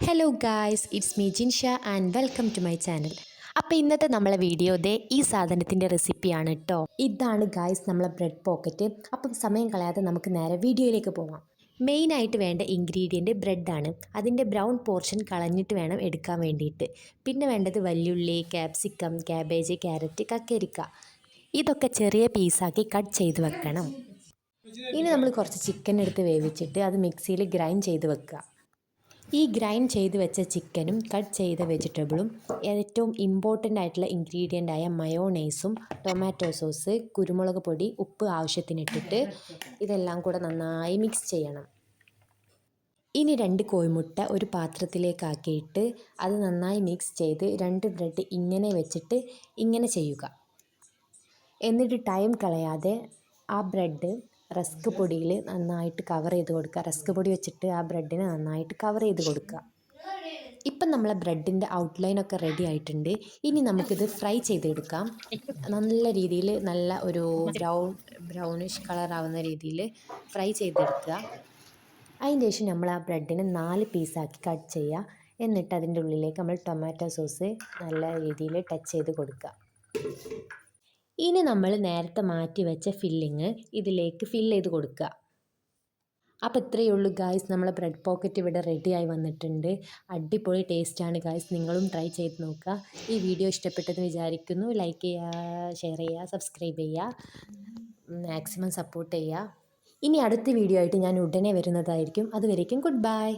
Hello guys, it's me Jinsha and welcome to my channel. അപ്പോൾ ഇന്നത്തെ നമ്മളെ വീഡിയോ ഈ സാധനത്തിൻ്റെ റെസിപ്പിയാണ് കേട്ടോ. ഇതാണ് ഗായ്സ് നമ്മളെ ബ്രെഡ് പോക്കറ്റ്. അപ്പം സമയം കളയാതെ നമുക്ക് നേരെ വീഡിയോയിലേക്ക് പോകാം. മെയിനായിട്ട് വേണ്ട ഇൻഗ്രീഡിയൻറ്റ് ബ്രെഡാണ്. അതിൻ്റെ ബ്രൗൺ പോർഷൻ കളഞ്ഞിട്ട് വേണം എടുക്കാൻ വേണ്ടിയിട്ട്. പിന്നെ വേണ്ടത് വല്യുള്ളി, ക്യാപ്സിക്കം, ക്യാബേജ്, ക്യാരറ്റ്, കക്കരിക്ക. ഇതൊക്കെ ചെറിയ പീസാക്കി കട്ട് ചെയ്ത് വെക്കണം. ഇനി നമ്മൾ കുറച്ച് ചിക്കൻ എടുത്ത് വേവിച്ചിട്ട് അത് മിക്സിയിൽ ഗ്രൈൻഡ് ചെയ്ത് വെക്കുക. ഈ ഗ്രൈൻഡ് ചെയ്ത് വെച്ച ചിക്കനും കട്ട് ചെയ്ത വെജിറ്റബിളും ഏറ്റവും ഇമ്പോർട്ടൻ്റ് ആയിട്ടുള്ള ഇൻഗ്രീഡിയൻ്റായ മയോണൈസും ടൊമാറ്റോ സോസ്, കുരുമുളക് പൊടി, ഉപ്പ് ആവശ്യത്തിനിട്ടിട്ട് ഇതെല്ലാം കൂടെ നന്നായി മിക്സ് ചെയ്യണം. ഇനി 2 കോഴിമുട്ട ഒരു പാത്രത്തിലേക്കാക്കിയിട്ട് അത് നന്നായി മിക്സ് ചെയ്ത് 2 ബ്രെഡ് ഇങ്ങനെ വെച്ചിട്ട് ഇങ്ങനെ ചെയ്യുക. എന്നിട്ട് ടൈം കളയാതെ ആ ബ്രെഡ് റസ്ക് പൊടിയിൽ നന്നായിട്ട് കവർ ചെയ്ത് കൊടുക്കുക. റസ്ക് പൊടി വെച്ചിട്ട് ആ ബ്രെഡിനെ നന്നായിട്ട് കവർ ചെയ്ത് കൊടുക്കുക. ഇപ്പം നമ്മളെ ബ്രെഡിൻ്റെ ഔട്ട്ലൈനൊക്കെ റെഡി ആയിട്ടുണ്ട്. ഇനി നമുക്കിത് ഫ്രൈ ചെയ്തെടുക്കാം. നല്ല രീതിയിൽ നല്ല ഒരു ബ്രൗണിഷ് കളറാവുന്ന രീതിയിൽ ഫ്രൈ ചെയ്തെടുക്കുക. അതിന് ശേഷം നമ്മൾ ആ ബ്രെഡിനെ 4 പീസാക്കി കട്ട് ചെയ്യുക. എന്നിട്ട് അതിൻ്റെ ഉള്ളിലേക്ക് നമ്മൾ ടൊമാറ്റോ സോസ് നല്ല രീതിയിൽ ടച്ച് ചെയ്ത് കൊടുക്കുക. ഇനി നമ്മൾ നേരത്തെ മാറ്റി വെച്ച ഫില്ലിങ് ഇതിലേക്ക് ഫില്ല് ചെയ്ത് കൊടുക്കുക. അപ്പോൾ ഇത്രയേ ഉള്ളൂ ഗായ്സ്, നമ്മളെ ബ്രെഡ് പോക്കറ്റ് ഇവിടെ റെഡിയായി വന്നിട്ടുണ്ട്. അടിപൊളി ടേസ്റ്റാണ് ഗായ്സ്, നിങ്ങളും ട്രൈ ചെയ്ത് നോക്കുക. ഈ വീഡിയോ ഇഷ്ടപ്പെട്ടെന്ന് വിചാരിക്കുന്നു. ലൈക്ക് ചെയ്യുക, ഷെയർ ചെയ്യുക, സബ്സ്ക്രൈബ് ചെയ്യുക, മാക്സിമം സപ്പോർട്ട് ചെയ്യുക. ഇനി അടുത്ത വീഡിയോ ആയിട്ട് ഞാൻ ഉടനെ വരുന്നതായിരിക്കും. അതുവരേക്കും ഗുഡ് ബൈ.